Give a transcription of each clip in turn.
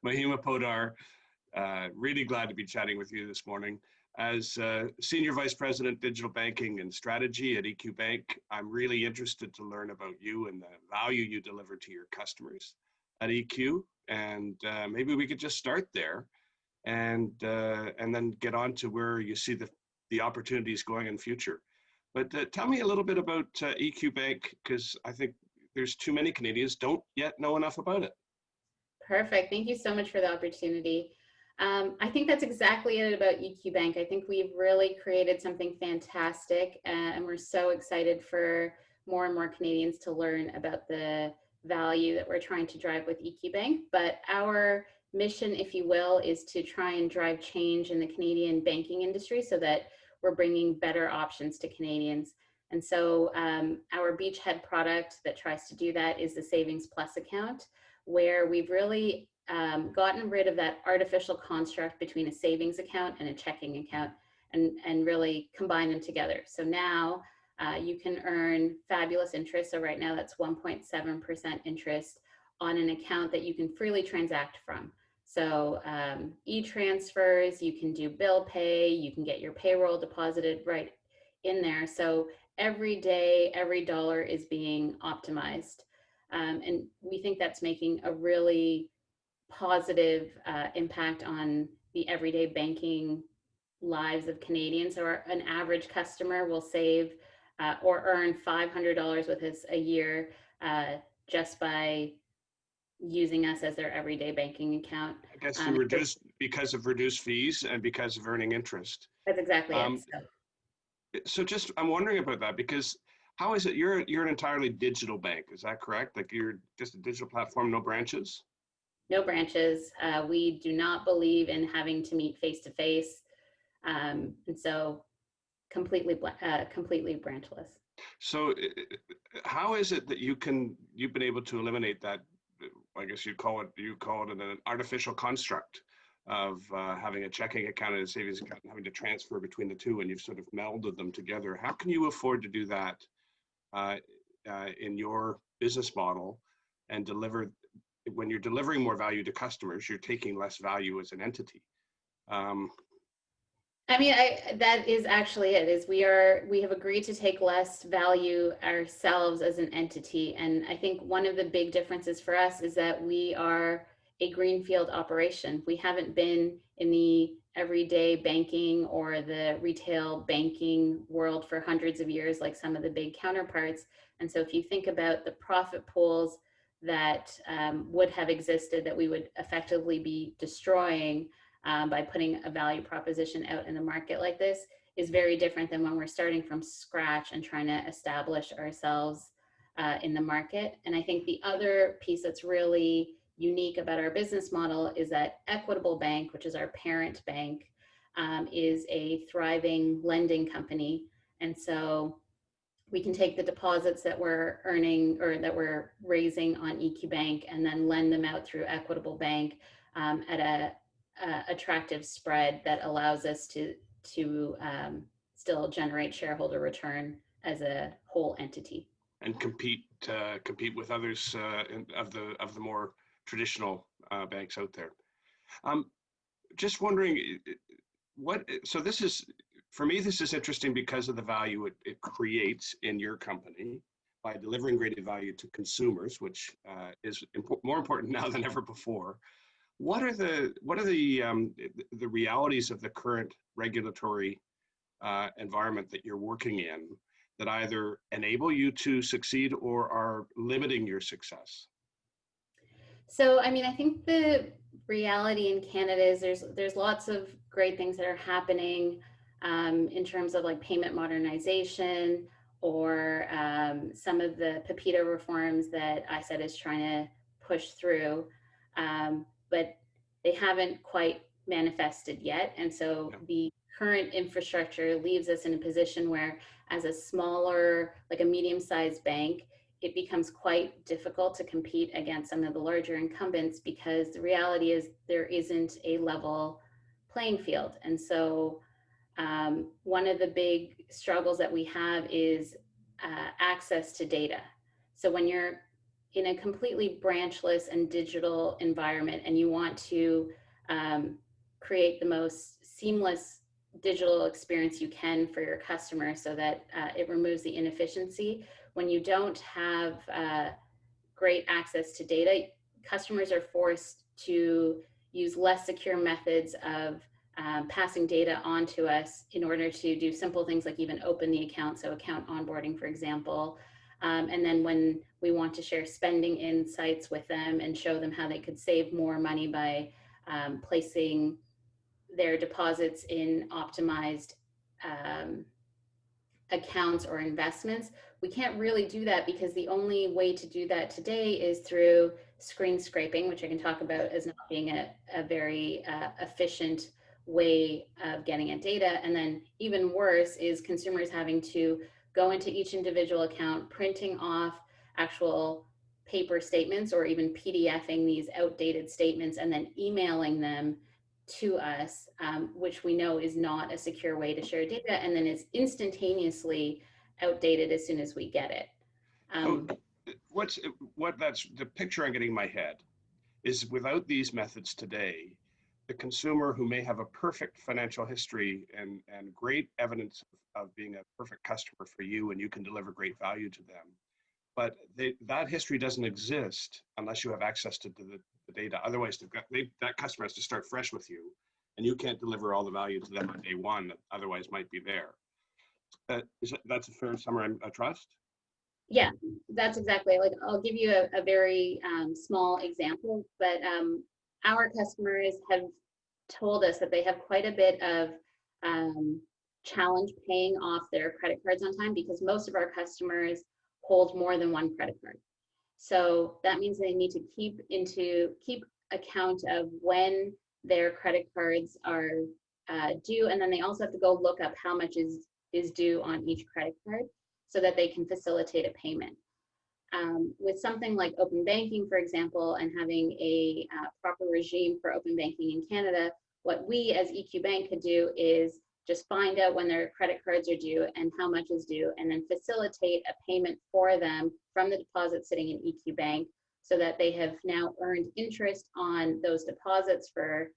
Mahima Poddar, really glad to be chatting with you this morning. As Senior Vice President, Digital Banking and Strategy at EQ Bank, I'm really interested to learn about you and the value you deliver to your customers at EQ. And maybe we could just start there and then get on to where you see the opportunities going in the future. But tell me a little bit about EQ Bank, because I think there's too many Canadians don't yet know enough about it. Perfect. Thank you so much for the opportunity. I think that's exactly it about EQ Bank. I think we've really created something fantastic, and we're so excited for more and more Canadians to learn about the value that we're trying to drive with EQ Bank. But our mission, if you will, is to try and drive change in the Canadian banking industry so that we're bringing better options to Canadians. And so our beachhead product that tries to do that is the Savings Plus account, where we've really gotten rid of that artificial construct between a savings account and a checking account and really combine them together. So now you can earn fabulous interest. So right now that's 1.7% interest on an account that you can freely transact from. So e-transfers, you can do bill pay, you can get your payroll deposited right in there. So every day, every dollar is being optimized. And we think that's making a really positive impact on the everyday banking lives of Canadians. So an average customer will save or earn $500 with us a year just by using us as their everyday banking account. I guess because of reduced fees and because of earning interest. That's exactly it. So just, I'm wondering about that, because how is it, you're an entirely digital bank, is that correct? Like you're just a digital platform, no branches? No branches. We do not believe in having to meet face-to-face. And so completely branchless. So how is it that you've been able to eliminate that, I guess you call it an artificial construct of having a checking account and a savings account and having to transfer between the two, and you've sort of melded them together? How can you afford to do that in your business model and deliver, when you're delivering more value to customers, you're taking less value as an entity? I mean, that is actually it, is we have agreed to take less value ourselves as an entity. And I think one of the big differences for us is that we are a greenfield operation. We haven't been in the everyday banking or the retail banking world for hundreds of years like some of the big counterparts. And so if you think about the profit pools that would have existed that we would effectively be destroying by putting a value proposition out in the market like this, is very different than when we're starting from scratch and trying to establish ourselves in the market. And I think the other piece that's really unique about our business model is that Equitable Bank, which is our parent bank, is a thriving lending company. And so we can take the deposits that we're earning or that we're raising on EQ Bank and then lend them out through Equitable Bank at a attractive spread that allows us to still generate shareholder return as a whole entity and compete with others of the more traditional banks out there. Just wondering, so this is, for me, this is interesting because of the value it creates in your company by delivering greater value to consumers, which is more important now than ever before. What are the realities of the current regulatory environment that you're working in that either enable you to succeed or are limiting your success? So, I mean, I think the reality in Canada is there's lots of great things that are happening in terms of like payment modernization or some of the PEPITA reforms that ISET is trying to push through. But they haven't quite manifested yet. And so the current infrastructure leaves us in a position where, as a smaller, like a medium-sized bank, it becomes quite difficult to compete against some of the larger incumbents because the reality is there isn't a level playing field. And so one of the big struggles that we have is access to data. So when you're in a completely branchless and digital environment, and you want to create the most seamless digital experience you can for your customer so that it removes the inefficiency. When you don't have great access to data, customers are forced to use less secure methods of passing data on to us in order to do simple things like even open the account, so account onboarding, for example. And then when we want to share spending insights with them and show them how they could save more money by placing their deposits in optimized accounts or investments, we can't really do that because the only way to do that today is through screen scraping, which I can talk about as not being a very efficient way of getting at data. And then even worse is consumers having to go into each individual account, printing off actual paper statements or even PDFing these outdated statements and then emailing them to us, which we know is not a secure way to share data, and then it's instantaneously outdated as soon as we get it. So that's the picture I'm getting in my head is without these methods today, the consumer who may have a perfect financial history and great evidence of being a perfect customer for you and you can deliver great value to them, but that history doesn't exist unless you have access to the data. Otherwise, that customer has to start fresh with you, and you can't deliver all the value to them on day one that otherwise might be there. That's a fair summary, I trust? Yeah, that's exactly, like, I'll give you a very small example, but our customers have told us that they have quite a bit of challenge paying off their credit cards on time because most of our customers hold more than one credit card. So that means they need to keep account of when their credit cards are due, and then they also have to go look up how much is due on each credit card so that they can facilitate a payment. With something like open banking, for example, and having a proper regime for open banking in Canada, what we as EQ Bank could do is just find out when their credit cards are due and how much is due, and then facilitate a payment for them from the deposit sitting in EQ Bank so that they have now earned interest on those deposits for,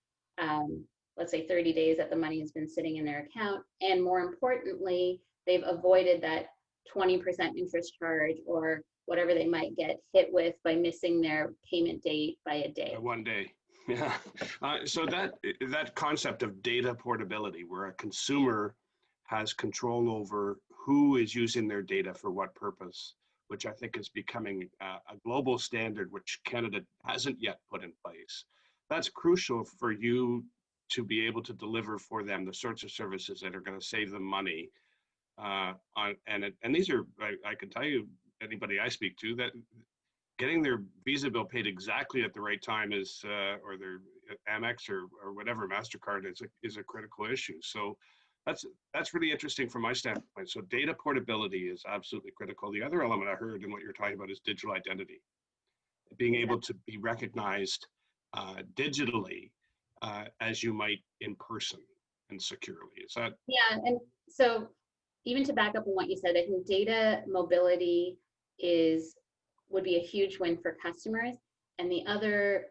let's say, 30 days that the money has been sitting in their account. And more importantly, they've avoided that 20% interest charge or whatever they might get hit with by missing their payment date by a day. One day. Yeah. So that concept of data portability, where a consumer has control over who is using their data for what purpose, which I think is becoming a global standard, which Canada hasn't yet put in place. That's crucial for you to be able to deliver for them the sorts of services that are going to save them money. And these are, I can tell you, anybody I speak to, that getting their Visa bill paid exactly at the right time is, or their Amex or whatever MasterCard is a critical issue. So that's really interesting from my standpoint. So data portability is absolutely critical. The other element I heard in what you're talking about is digital identity, being able to be recognized digitally as you might in person and securely. Is that? Yeah, and so even to back up on what you said, I think data mobility would be a huge win for customers. And the other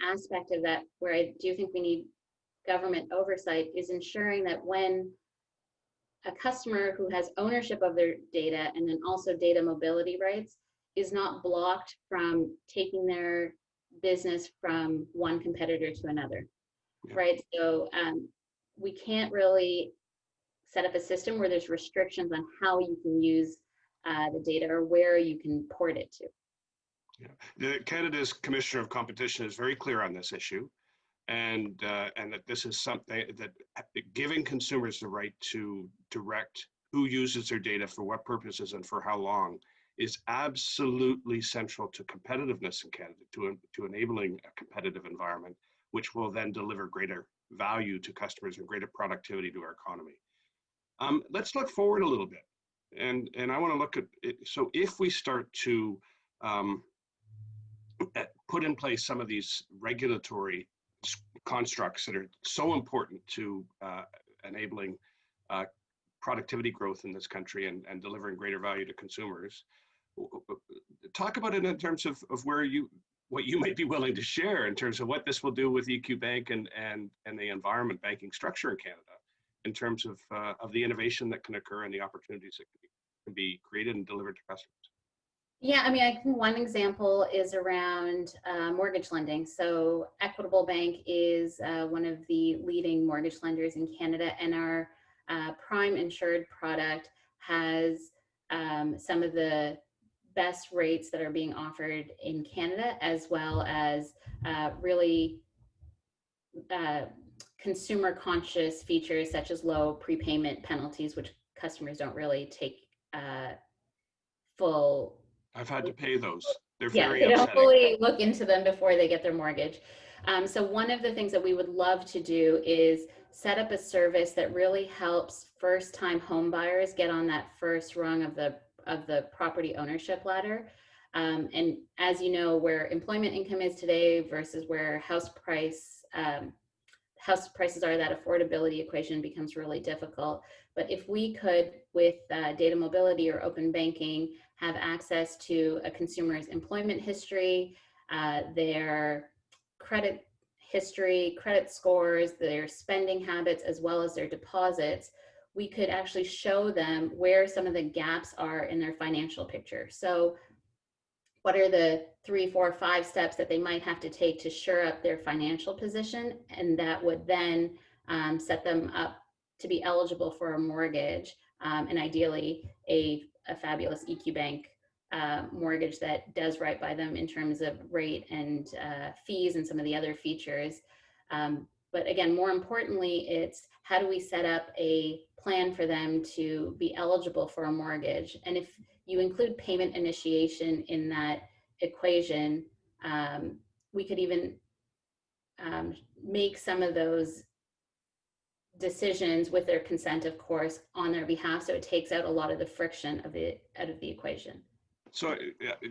aspect of that, where I do think we need government oversight, is ensuring that when a customer who has ownership of their data and then also data mobility rights is not blocked from taking their business from one competitor to another, right? So we can't really set up a system where there's restrictions on how you can use the data or where you can port it to. Yeah. Canada's Commissioner of Competition is very clear on this issue, and that this is something that giving consumers the right to direct who uses their data for what purposes and for how long is absolutely central to competitiveness in Canada, to enabling a competitive environment, which will then deliver greater value to customers and greater productivity to our economy. Let's look forward a little bit, and I want to look at it. So if we start to put in place some of these regulatory constructs that are so important to enabling productivity growth in this country and delivering greater value to consumers, talk about it in terms of what you might be willing to share in terms of what this will do with EQ Bank and the environment banking structure in Canada, in terms of the innovation that can occur and the opportunities that can be created and delivered to customers. Yeah, I mean, I think one example is around mortgage lending. So Equitable Bank is one of the leading mortgage lenders in Canada, and our prime insured product has some of the best rates that are being offered in Canada, as well as really consumer conscious features such as low prepayment penalties, which customers don't really take full. I've had to pay those. They're Yeah, very they don't upsetting. fully look into them before they get their mortgage. So one of the things that we would love to do is set up a service that really helps first-time home buyers get on that first rung of the property ownership ladder. And as you know, where employment income is today versus where house prices are, that affordability equation becomes really difficult. But if we could, with data mobility or open banking, have access to a consumer's employment history, their credit history, credit scores, their spending habits, as well as their deposits, we could actually show them where some of the gaps are in their financial picture. So what are the 3, 4, 5 steps that they might have to take to shore up their financial position, and that would then set them up to be eligible for a mortgage, and ideally a fabulous EQ Bank mortgage that does right by them in terms of rate and fees and some of the other features. But again, more importantly, it's how do we set up a plan for them to be eligible for a mortgage? And if you include payment initiation in that equation, we could even make some of those decisions with their consent, of course, on their behalf. So it takes out a lot of the friction out of the equation. So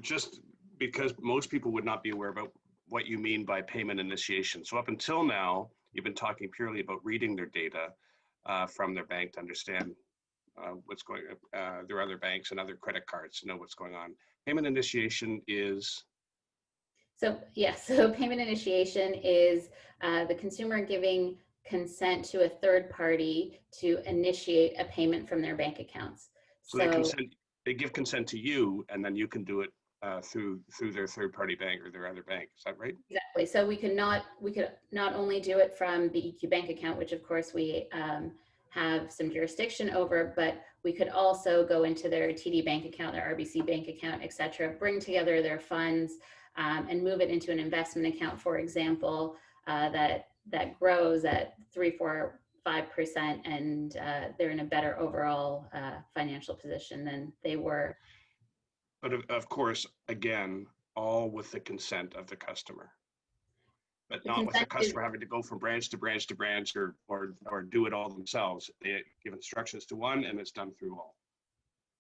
just because most people would not be aware about what you mean by payment initiation. So up until now, you've been talking purely about reading their data from their bank to understand what's going on, their other banks and other credit cards to know what's going on. Payment initiation is? So yes, so payment initiation is the consumer giving consent to a third party to initiate a payment from their bank accounts. So they give consent to you, and then you can do it through their third party bank or their other bank. Is that right? Exactly. So we could not only do it from the EQ Bank account, which of course we have some jurisdiction over, but we could also go into their TD Bank account, their RBC Bank account, et cetera, bring together their funds and move it into an investment account, for example, that grows at 3, 4, 5%, and they're in a better overall financial position than they were. But of course, again, all with the consent of the customer, but not with the customer having to go from branch to branch to branch or do it all themselves. They give instructions to one, and it's done through all.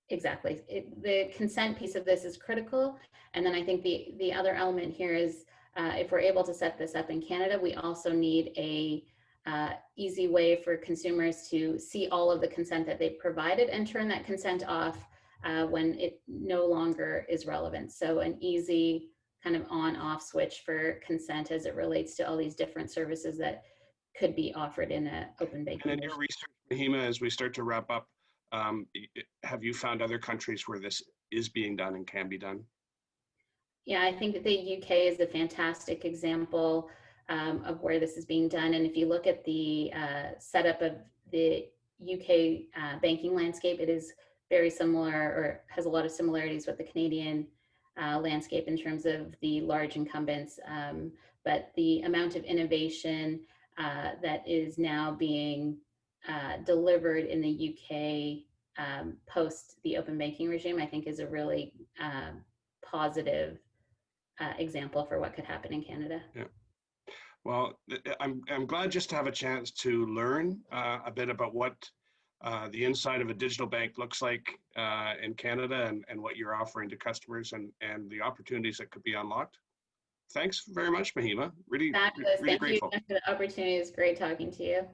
Exactly. The consent piece of this is critical. And then I think the other element here is if we're able to set this up in Canada, we also need a easy way for consumers to see all of the consent that they've provided and turn that consent off when it no longer is relevant. So an easy kind of on-off switch for consent as it relates to all these different services that could be offered in an open banking. And in your research, Mahima, as we start to wrap up, have you found other countries where this is being done and can be done? Yeah, I think that the UK is a fantastic example of where this is being done. And if you look at the setup of the UK banking landscape, it is very similar or has a lot of similarities with the Canadian landscape in terms of the large incumbents. But the amount of innovation that is now being delivered in the UK post the open banking regime, I think is a really positive example for what could happen in Canada. Yeah. Well, I'm glad just to have a chance to learn a bit about what the inside of a digital bank looks like in Canada and what you're offering to customers and the opportunities that could be unlocked. Thanks very much, Mahima. Really Fabulous. really Thank grateful. you for the opportunity. It was great talking to you.